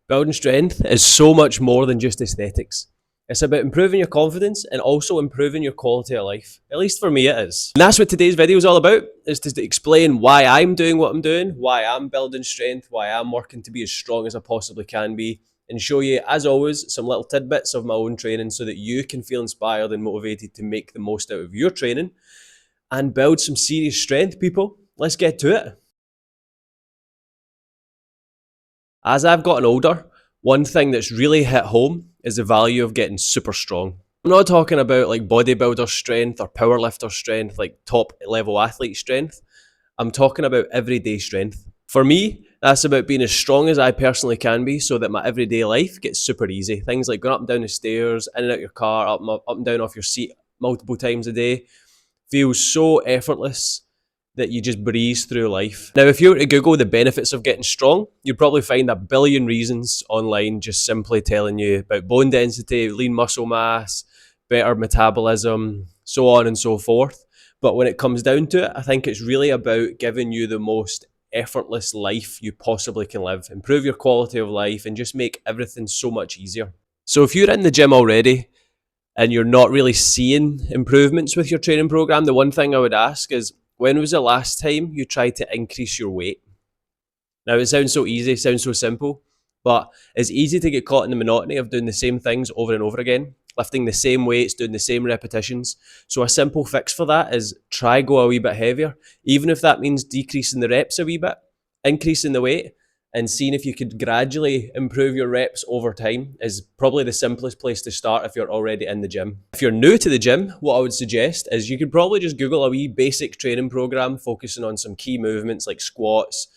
Building strength is so much more than just aesthetics. It's about improving your confidence and also improving your quality of life. At least for me it is. And that's what today's video is all about, is to explain why I'm doing what I'm doing, why I'm building strength, why I'm working to be as strong as I possibly can be, and show you, as always, some little tidbits of my own training so that you can feel inspired and motivated to make the most out of your training and build some serious strength, people. Let's get to it. As I've gotten older, one thing that's really hit home is the value of getting super strong. I'm not talking about like bodybuilder strength or powerlifter strength, like top level athlete strength. I'm talking about everyday strength. For me, that's about being as strong as I personally can be so that my everyday life gets super easy. Things like going up and down the stairs, in and out your car, up and down off your seat multiple times a day feels so effortless that you just breeze through life. Now, if you were to Google the benefits of getting strong, you'd probably find a billion reasons online just simply telling you about bone density, lean muscle mass, better metabolism, so on and so forth. But when it comes down to it, I think it's really about giving you the most effortless life you possibly can live, improve your quality of life, and just make everything so much easier. So if you're in the gym already and you're not really seeing improvements with your training program, the one thing I would ask is, when was the last time you tried to increase your weight? Now, it sounds so easy, sounds so simple, but it's easy to get caught in the monotony of doing the same things over and over again, lifting the same weights, doing the same repetitions. So a simple fix for that is try go a wee bit heavier, even if that means decreasing the reps a wee bit, increasing the weight, and seeing if you could gradually improve your reps over time is probably the simplest place to start if you're already in the gym. If you're new to the gym, what I would suggest is you could probably just Google a wee basic training program focusing on some key movements like squats,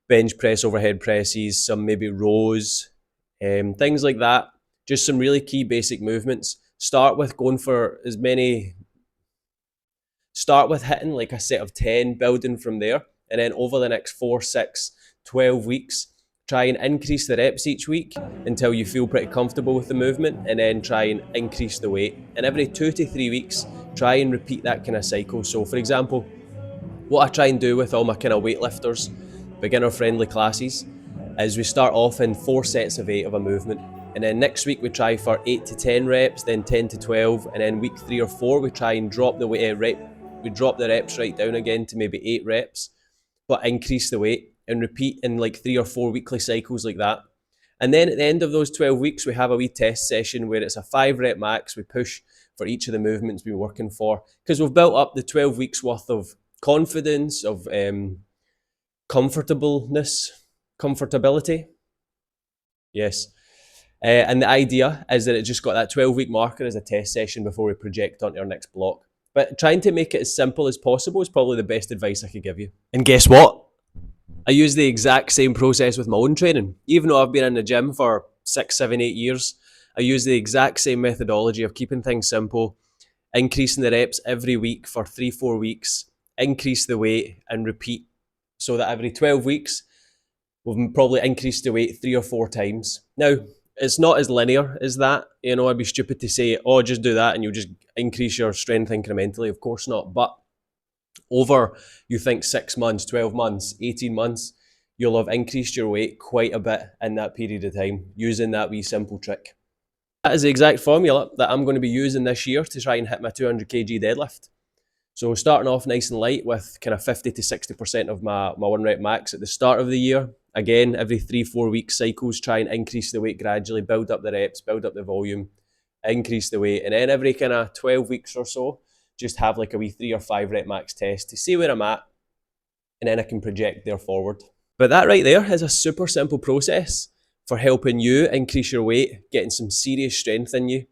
bench press, overhead presses, some maybe rows, things like that. Just some really key basic movements. Start with hitting like a set of 10, building from there, and then over the next 4, 6, 12 weeks, try and increase the reps each week until you feel pretty comfortable with the movement, and then try and increase the weight. And every 2 to 3 weeks, try and repeat that kind of cycle. So for example, what I try and do with all my kind of weightlifters, beginner friendly classes, is we start off in 4 sets of 8 of a movement. And then next week we try for 8 to 10 reps, then 10 to 12, and then week 3 or 4 we try and drop the reps right down again to maybe 8 reps, but increase the weight and repeat in like 3 or 4 weekly cycles like that. And then at the end of those 12 weeks, we have a wee test session where it's a 5 rep max. We push for each of the movements we're working for, because we've built up the 12 weeks worth of confidence, of comfortability. Yes. And the idea is that it just got that 12-week marker as a test session before we project onto our next block. But trying to make it as simple as possible is probably the best advice I could give you. And guess what? I use the exact same process with my own training. Even though I've been in the gym for 6, 7, 8 years, I use the exact same methodology of keeping things simple, increasing the reps every week for 3, 4 weeks, increase the weight and repeat, so that every 12 weeks, we've probably increased the weight 3 or 4 times. Now, it's not as linear as that. You know, I'd be stupid to say, oh, just do that and you'll just increase your strength incrementally. Of course not. But over, you think 6 months, 12 months, 18 months, you'll have increased your weight quite a bit in that period of time using that wee simple trick. That is the exact formula that I'm going to be using this year to try and hit my 200 kg deadlift. So starting off nice and light with kind of 50 to 60% of my 1 rep max at the start of the year. Again, every 3, 4 week cycles, try and increase the weight gradually, build up the reps, build up the volume, increase the weight. And then every kind of 12 weeks or so, just have like a wee 3 or 5 rep max test to see where I'm at. And then I can project there forward. But that right there is a super simple process for helping you increase your weight, getting some serious strength in you,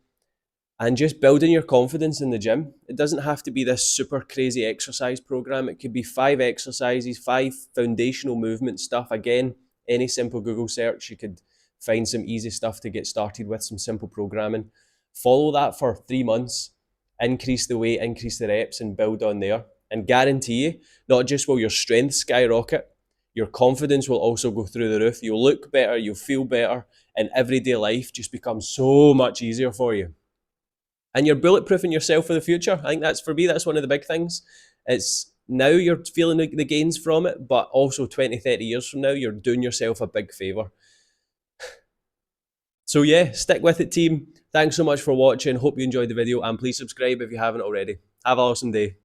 and just building your confidence in the gym. It doesn't have to be this super crazy exercise program. It could be 5 exercises, 5 foundational movement stuff. Again, any simple Google search, you could find some easy stuff to get started with, some simple programming. Follow that for 3 months, increase the weight, increase the reps, and build on there. And guarantee you, not just will your strength skyrocket, your confidence will also go through the roof. You'll look better, you'll feel better, and everyday life just becomes so much easier for you. And you're bulletproofing yourself for the future. I think that's, for me, that's one of the big things. It's now you're feeling the gains from it, but also 20, 30 years from now, you're doing yourself a big favour. So yeah, stick with it, team. Thanks so much for watching. Hope you enjoyed the video, and please subscribe if you haven't already. Have an awesome day.